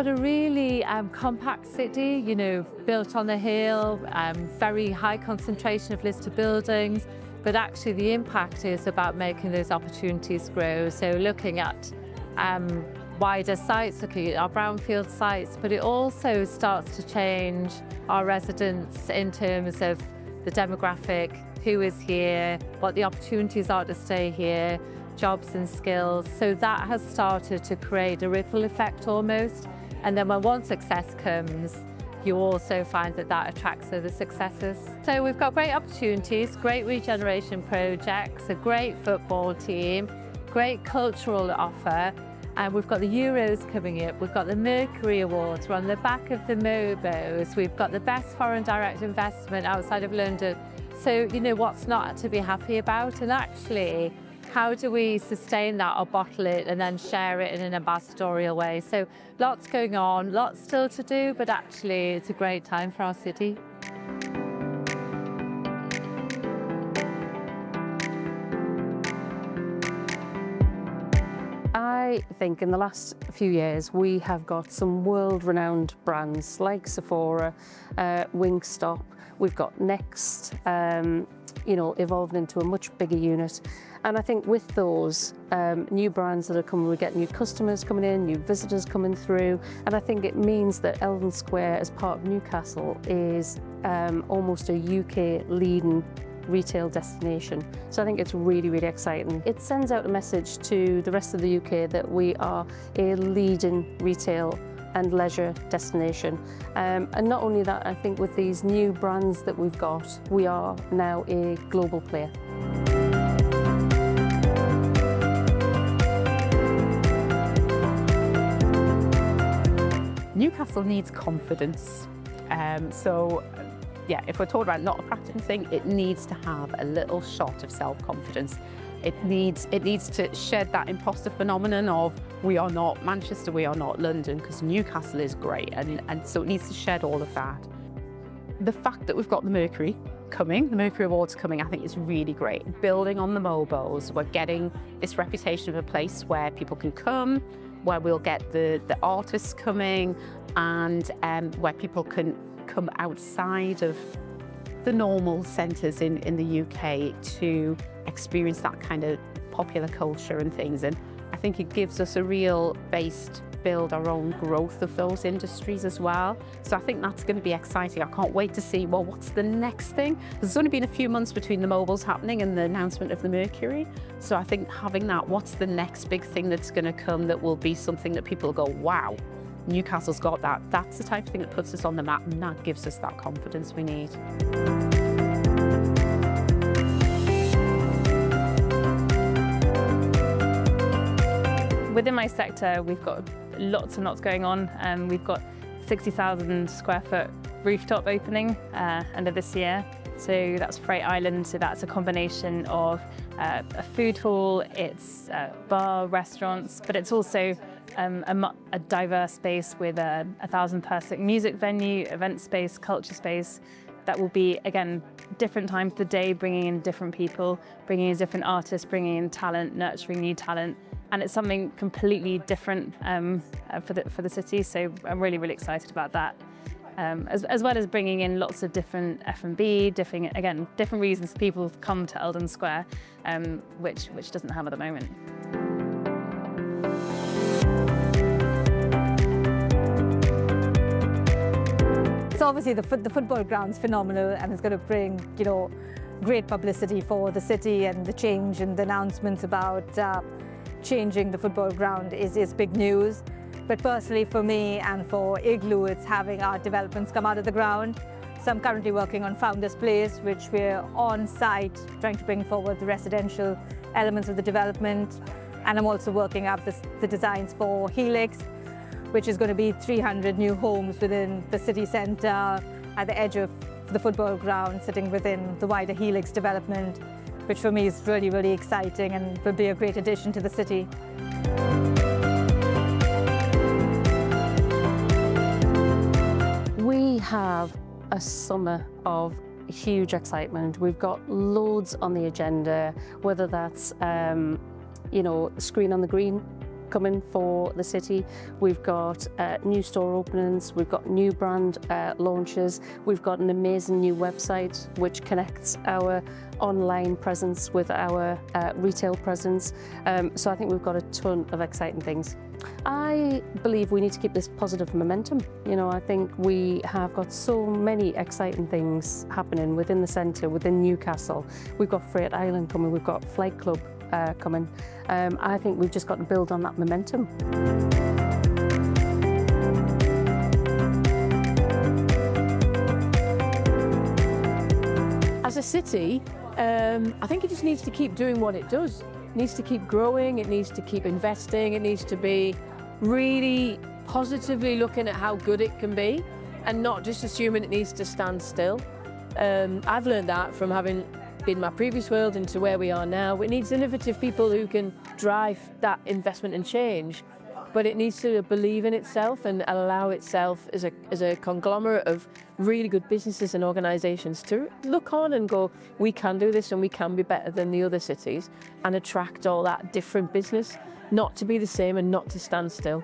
got a really compact city, you know, built on a hill, very high concentration of listed buildings, but actually the impact is about making those opportunities grow. So looking at wider sites, looking at our brownfield sites, but it also starts to change our residents in terms of the demographic, who is here, what the opportunities are to stay here, jobs and skills. So that has started to create a ripple effect almost. And then when one success comes, you also find that that attracts other successes. So we've got great opportunities, great regeneration projects, a great football team, great cultural offer. And we've got the Euros coming up, we've got the Mercury Awards, we're on the back of the Mobos, we've got the best foreign direct investment outside of London. So, you know, what's not to be happy about? And actually, how do we sustain that or bottle it and then share it in an ambassadorial way? So lots going on, lots still to do, but actually it's a great time for our city. I think in the last few years we have got some world-renowned brands like Sephora, Wingstop, we've got Next, you know, evolved into a much bigger unit. And I think with those new brands that are coming, we get new customers coming in, new visitors coming through, and I think it means that Eldon Square as part of Newcastle is almost a UK leading retail destination. So I think it's really, really exciting. It sends out a message to the rest of the UK that we are a leading retail and leisure destination. And not only that, I think with these new brands that we've got, we are now a global player. Newcastle needs confidence. Yeah, if we're talking about not a practical thing, it needs to have a little shot of self-confidence. It needs to shed that imposter phenomenon of we are not Manchester, we are not London, because Newcastle is great, and so it needs to shed all of that. The fact that we've got the Mercury coming, the Mercury Awards coming, I think is really great. Building on the Mobos, we're getting this reputation of a place where people can come, where we'll get the artists coming, and where people can come outside of the normal centres in the UK to experience that kind of popular culture and things. And I think it gives us a real base to build our own growth of those industries as well. So I think that's going to be exciting. I can't wait to see, well, what's the next thing? There's only been a few months between the Mobiles happening and the announcement of the Mercury. So I think having that, what's the next big thing that's going to come that will be something that people go, wow, Newcastle's got that. That's the type of thing that puts us on the map, and that gives us that confidence we need. Within my sector, we've got lots and lots going on. We've got 60,000 square foot rooftop opening end of this year. So that's Freight Island. So that's a combination of a food hall, it's bar, restaurants, but it's also a diverse space with a 1,000-person music venue, event space, culture space. That will be, again, different times of the day, bringing in different people, bringing in different artists, bringing in talent, nurturing new talent. And it's something completely different for the city. So I'm really, really excited about that. As well as bringing in lots of different F&B, different reasons people come to Eldon Square, which doesn't have at the moment. So obviously the football ground's phenomenal, and it's going to bring, you know, great publicity for the city, and the change and the announcements about changing the football ground is big news. But personally for me and for Igloo, it's having art developments come out of the ground. So I'm currently working on Founders Place, which we're on site trying to bring forward the residential elements of the development. And I'm also working up the designs for Helix, which is going to be 300 new homes within the city centre at the edge of the football ground, sitting within the wider Helix development, which for me is really, really exciting and will be a great addition to the city. We have a summer of huge excitement. We've got loads on the agenda, whether that's you know, Screen on the Green coming for the city. We've got new store openings, we've got new brand launches, we've got an amazing new website which connects our online presence with our retail presence. So I think we've got a ton of exciting things. I believe we need to keep this positive momentum. You know, I think we have got so many exciting things happening within the centre, within Newcastle. We've got Freight Island coming, we've got Flight Club coming. I think we've just got to build on that momentum. As a city, I think it just needs to keep doing what it does. It needs to keep growing, it needs to keep investing, it needs to be really positively looking at how good it can be and not just assuming it needs to stand still. I've learned that from having been my previous world into where we are now. It needs innovative people who can drive that investment and change, but it needs to believe in itself and allow itself as a conglomerate of really good businesses and organisations to look on and go, we can do this and we can be better than the other cities, and attract all that different business, not to be the same and not to stand still.